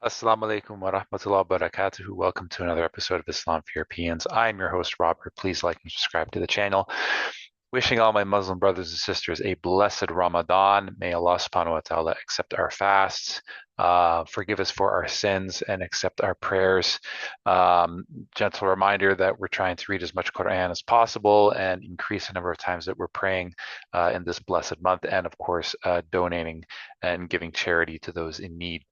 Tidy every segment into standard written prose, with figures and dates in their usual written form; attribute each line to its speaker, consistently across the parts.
Speaker 1: Assalamu alaikum wa rahmatullahi wa barakatuhu. Welcome to another episode of Islam for Europeans. I'm your host, Robert. Please like and subscribe to the channel. Wishing all my Muslim brothers and sisters a blessed Ramadan. May Allah subhanahu wa ta'ala accept our fasts, forgive us for our sins, and accept our prayers. Gentle reminder that we're trying to read as much Quran as possible and increase the number of times that we're praying in this blessed month, and of course, donating and giving charity to those in need.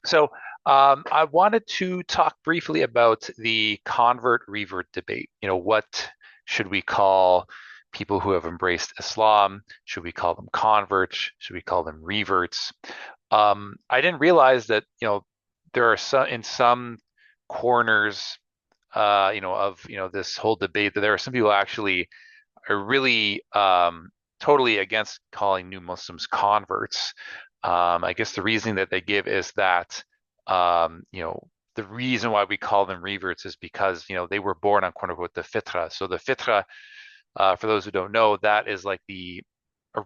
Speaker 1: So I wanted to talk briefly about the convert revert debate. What should we call people who have embraced Islam? Should we call them converts? Should we call them reverts? I didn't realize that, there are in some corners, of, this whole debate that there are some people actually are really totally against calling new Muslims converts. I guess the reasoning that they give is that, the reason why we call them reverts is because, they were born on quote unquote the fitra. So the fitra, for those who don't know, that is like the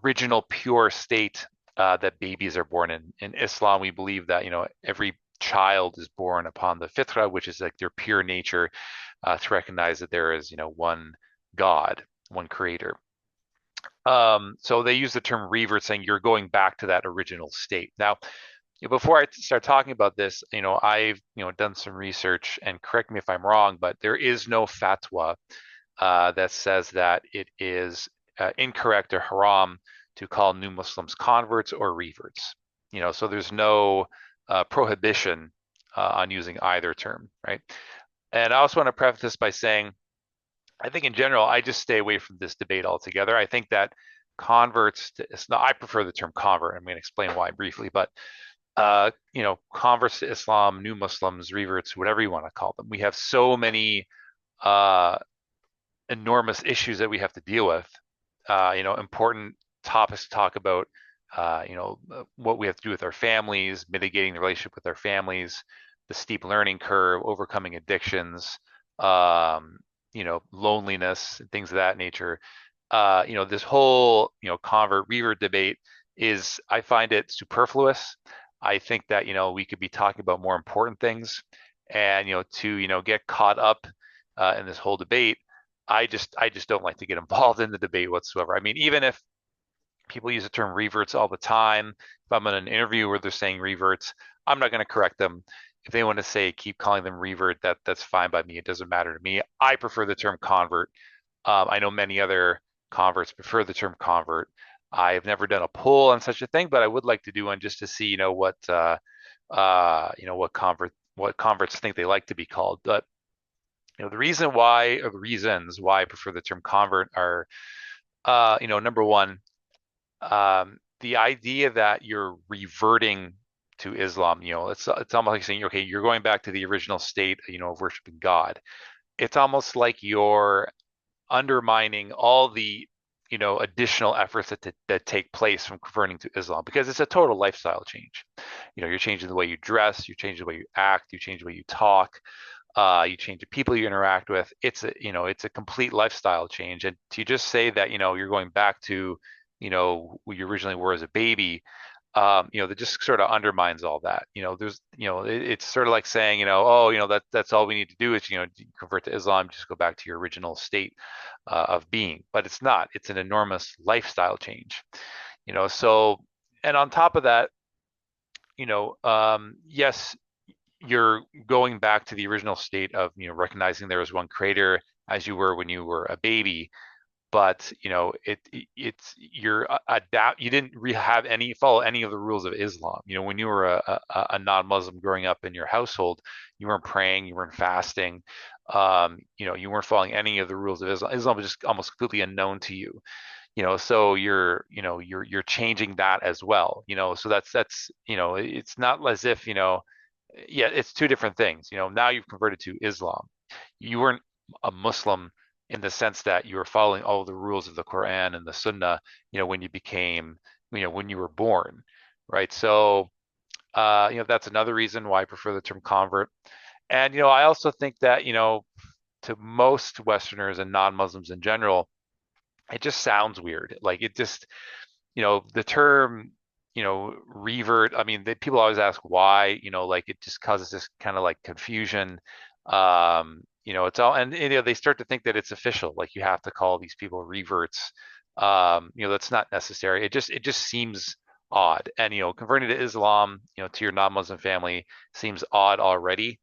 Speaker 1: original pure state that babies are born in. In Islam, we believe that, every child is born upon the fitra, which is like their pure nature, to recognize that there is, one God, one creator. So they use the term revert, saying you're going back to that original state. Now, before I start talking about this, I've done some research, and correct me if I'm wrong, but there is no fatwa that says that it is incorrect or haram to call new Muslims converts or reverts. So there's no prohibition on using either term, right? And I also want to preface this by saying, I think in general, I just stay away from this debate altogether. I think that converts to Islam, I prefer the term convert. I'm going to explain why briefly, but converts to Islam, new Muslims, reverts, whatever you want to call them. We have so many uh, enormous issues that we have to deal with. Important topics to talk about. What we have to do with our families, mitigating the relationship with our families, the steep learning curve, overcoming addictions, loneliness, things of that nature. This whole, convert revert debate is, I find it superfluous. I think that, we could be talking about more important things, and, to, get caught up in this whole debate, I just don't like to get involved in the debate whatsoever. I mean, even if people use the term reverts all the time, if I'm in an interview where they're saying reverts, I'm not going to correct them. If they want to say keep calling them revert, that's fine by me. It doesn't matter to me. I prefer the term convert. I know many other converts prefer the term convert. I've never done a poll on such a thing, but I would like to do one just to see, what converts think they like to be called. But the reason why, or the reasons why I prefer the term convert are, number one, the idea that you're reverting to Islam, it's almost like saying, okay, you're going back to the original state, of worshiping God. It's almost like you're undermining all the, additional efforts that take place from converting to Islam, because it's a total lifestyle change. You're changing the way you dress, you change the way you act, you change the way you talk, you change the people you interact with. It's a complete lifestyle change. And to just say that, you're going back to, who you originally were as a baby, that just sort of undermines all that. It's sort of like saying, oh, that's all we need to do is, convert to Islam, just go back to your original state of being. But it's not. It's an enormous lifestyle change. So, and on top of that, yes, you're going back to the original state of, recognizing there was one creator as you were when you were a baby, but it's you're adapt you didn't have any follow any of the rules of Islam. When you were a non-Muslim growing up in your household, you weren't praying, you weren't fasting, you weren't following any of the rules of Islam. Islam was just almost completely unknown to you. So you're changing that as well. So that's it's not as if, yeah, it's two different things. Now you've converted to Islam. You weren't a Muslim in the sense that you were following all the rules of the Quran and the Sunnah, when you became, when you were born, right? So, that's another reason why I prefer the term convert. And, I also think that, to most Westerners and non-Muslims in general, it just sounds weird. Like it just, the term revert. I mean, people always ask why, like it just causes this kind of like confusion. It's all, and they start to think that it's official, like you have to call these people reverts. That's not necessary. It just seems odd. And converting to Islam, to your non-Muslim family seems odd already.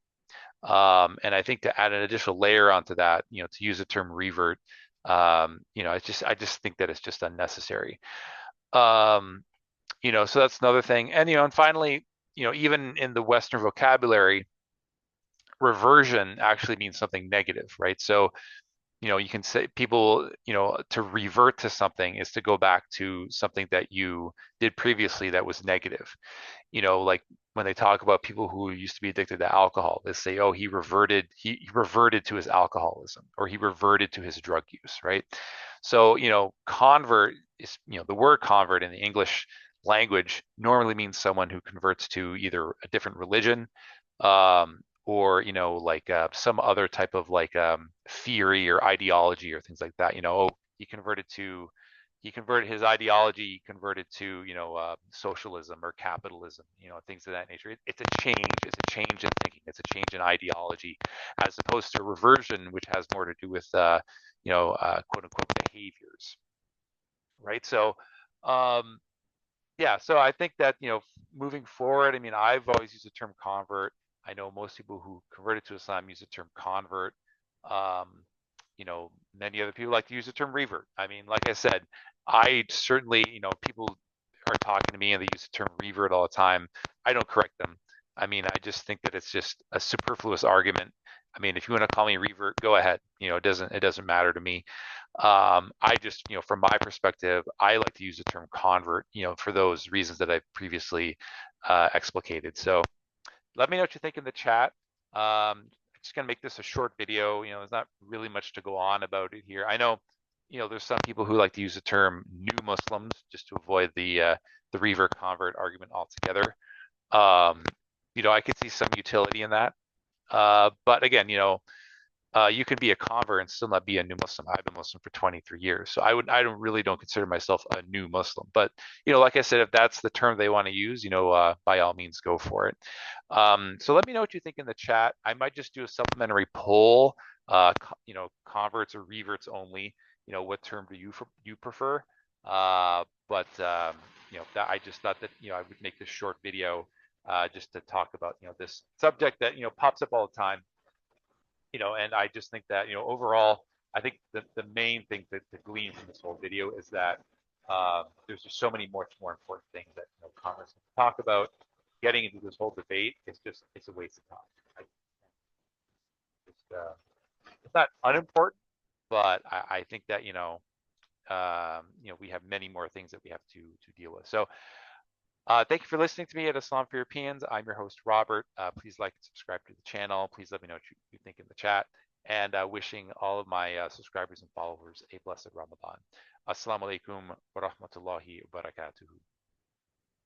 Speaker 1: And I think to add an additional layer onto that, to use the term revert, I just think that it's just unnecessary. Um, so that's another thing. And finally, even in the Western vocabulary, reversion actually means something negative, right? So, you can say people, to revert to something is to go back to something that you did previously that was negative. Like when they talk about people who used to be addicted to alcohol, they say, oh, he reverted to his alcoholism, or he reverted to his drug use, right? So, convert is, the word convert in the English language normally means someone who converts to either a different religion, or, like some other type of like theory or ideology or things like that. Oh, he converted to he converted his ideology, he converted to socialism or capitalism, things of that nature. It's a change. It's a change in thinking. It's a change in ideology, as opposed to reversion, which has more to do with quote unquote behaviors, right? So, um, yeah, so I think that, moving forward, I mean, I've always used the term convert. I know most people who converted to Islam use the term convert. Um, Many other people like to use the term revert. I mean, like I said, I certainly, people are talking to me and they use the term revert all the time. I don't correct them. I mean, I just think that it's just a superfluous argument. I mean, if you want to call me revert, go ahead. It doesn't matter to me. I just, from my perspective, I like to use the term convert, for those reasons that I've previously explicated. So let me know what you think in the chat. I'm just gonna make this a short video. There's not really much to go on about it here. I know, there's some people who like to use the term new Muslims just to avoid the revert convert argument altogether. Um, I could see some utility in that. But again, you can be a convert and still not be a new Muslim. I've been Muslim for 23 years, so I don't consider myself a new Muslim. But like I said, if that's the term they want to use, by all means, go for it. So let me know what you think in the chat. I might just do a supplementary poll. Converts or reverts only. What term do you prefer? But that I just thought that I would make this short video just to talk about this subject that pops up all the time. And I just think that, overall, I think the main thing to glean from this whole video is that there's just so many much more important things that Congress can talk about. Getting into this whole debate is it's a waste of time. It's not unimportant, but I think that we have many more things that we have to deal with. So thank you for listening to me at Islam for Europeans. I'm your host, Robert. Please like and subscribe to the channel. Please let me know what you think in the chat. And wishing all of my subscribers and followers a blessed Ramadan. Assalamu alaikum wa rahmatullahi wa barakatuhu.